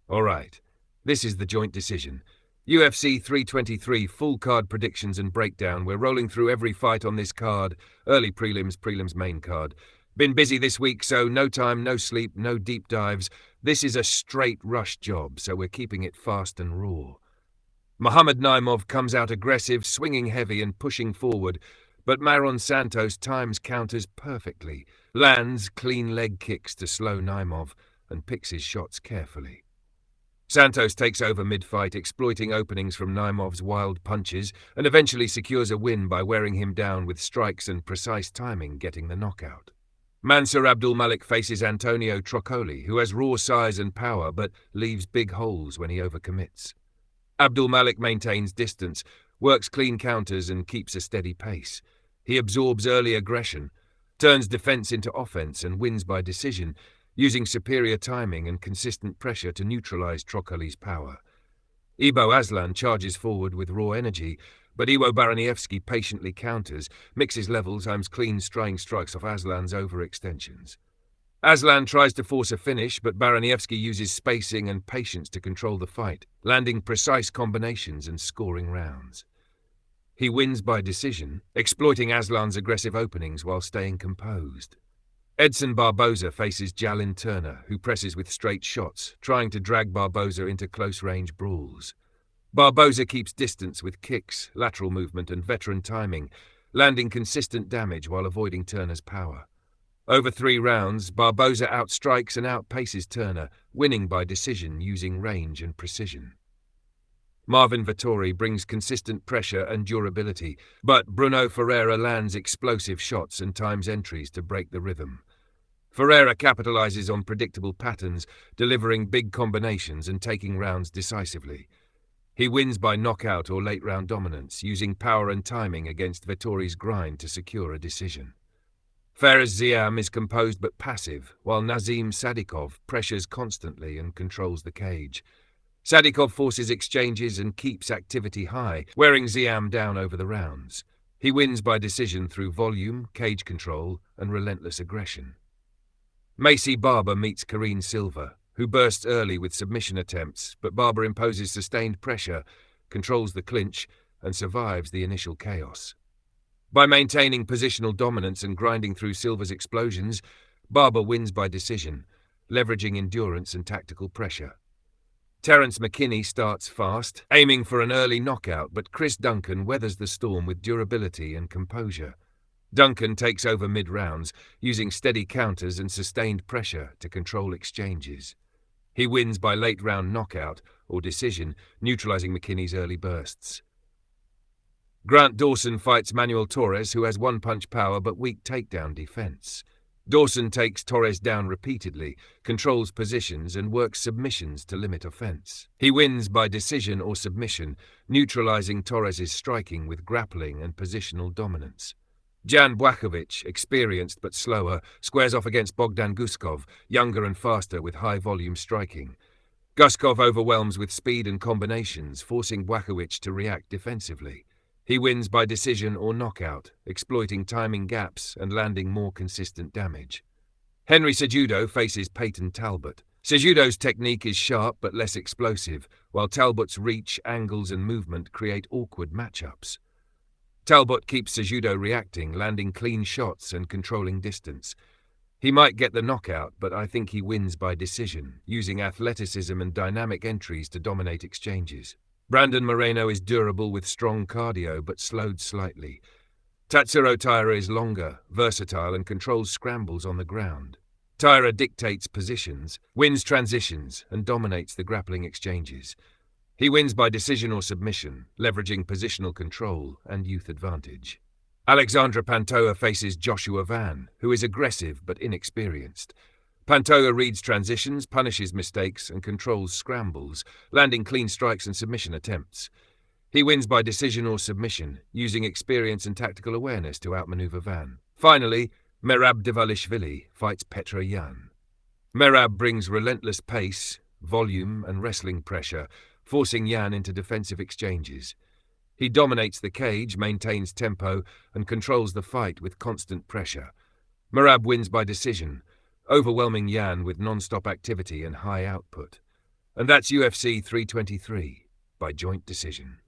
All right. This is the joint decision. UFC 323 full card predictions and breakdown. We're rolling through every fight on this card. Early prelims main card. Been busy this week, so no time, no sleep, no deep dives. This is a straight rush job, so we're keeping it fast and raw. Muhammad Naimov comes out aggressive, swinging heavy and pushing forward, but Maron Santos times counters perfectly, lands clean leg kicks to slow Naimov, and picks his shots carefully. Santos takes over mid-fight, exploiting openings from Naimov's wild punches, and eventually secures a win by wearing him down with strikes and precise timing, getting the knockout. Mansur Abdulmalik faces Antonio Troccoli, who has raw size and power but leaves big holes when he overcommits. Abdulmalik maintains distance, works clean counters and keeps a steady pace. He absorbs early aggression, turns defense into offense and wins by decision, using superior timing and consistent pressure to neutralize Troccoli's power. Ibo Aslan charges forward with raw energy, but Iwo Baraniewski patiently counters, mixes level times clean straying strikes off Aslan's overextensions. Aslan tries to force a finish, but Baraniewski uses spacing and patience to control the fight, landing precise combinations and scoring rounds. He wins by decision, exploiting Aslan's aggressive openings while staying composed. Edson Barboza faces Jalin Turner, who presses with straight shots, trying to drag Barboza into close-range brawls. Barboza keeps distance with kicks, lateral movement and veteran timing, landing consistent damage while avoiding Turner's power. Over 3 rounds, Barboza outstrikes and outpaces Turner, winning by decision using range and precision. Marvin Vettori brings consistent pressure and durability, but Bruno Ferreira lands explosive shots and times entries to break the rhythm. Ferreira capitalizes on predictable patterns, delivering big combinations and taking rounds decisively. He wins by knockout or late-round dominance, using power and timing against Vettori's grind to secure a decision. Fares Ziam is composed but passive, while Nazim Sadikov pressures constantly and controls the cage. Sadikov forces exchanges and keeps activity high, wearing Ziam down over the rounds. He wins by decision through volume, cage control, and relentless aggression. Macy Barber meets Karine Silva, who bursts early with submission attempts, but Barber imposes sustained pressure, controls the clinch, and survives the initial chaos. By maintaining positional dominance and grinding through Silva's explosions, Barber wins by decision, leveraging endurance and tactical pressure. Terence McKinney starts fast, aiming for an early knockout, but Chris Duncan weathers the storm with durability and composure. Duncan takes over mid-rounds, using steady counters and sustained pressure to control exchanges. He wins by late-round knockout or decision, neutralizing McKinney's early bursts. Grant Dawson fights Manuel Torres, who has one-punch power but weak takedown defense. Dawson takes Torres down repeatedly, controls positions and works submissions to limit offense. He wins by decision or submission, neutralizing Torres's striking with grappling and positional dominance. Jan Błachowicz, experienced but slower, squares off against Bogdan Guskov, younger and faster with high-volume striking. Guskov overwhelms with speed and combinations, forcing Błachowicz to react defensively. He wins by decision or knockout, exploiting timing gaps and landing more consistent damage. Henry Cejudo faces Peyton Talbot. Cejudo's technique is sharp but less explosive, while Talbot's reach, angles and movement create awkward matchups. Talbot keeps Cejudo reacting, landing clean shots and controlling distance. He might get the knockout, but I think he wins by decision, using athleticism and dynamic entries to dominate exchanges. Brandon Moreno is durable with strong cardio, but slowed slightly. Tatsuro Taira is longer, versatile, and controls scrambles on the ground. Taira dictates positions, wins transitions, and dominates the grappling exchanges. He wins by decision or submission, leveraging positional control and youth advantage. Alexandra Pantoja faces Joshua Van, who is aggressive but inexperienced. Pantoja reads transitions, punishes mistakes, and controls scrambles, landing clean strikes and submission attempts. He wins by decision or submission, using experience and tactical awareness to outmaneuver Van. Finally, Merab Dvalishvili fights Petra Yan. Merab brings relentless pace, volume, and wrestling pressure, forcing Yan into defensive exchanges. He dominates the cage, maintains tempo, and controls the fight with constant pressure. Merab wins by decision, overwhelming Yan with non-stop activity and high output. And that's UFC 323 by joint decision.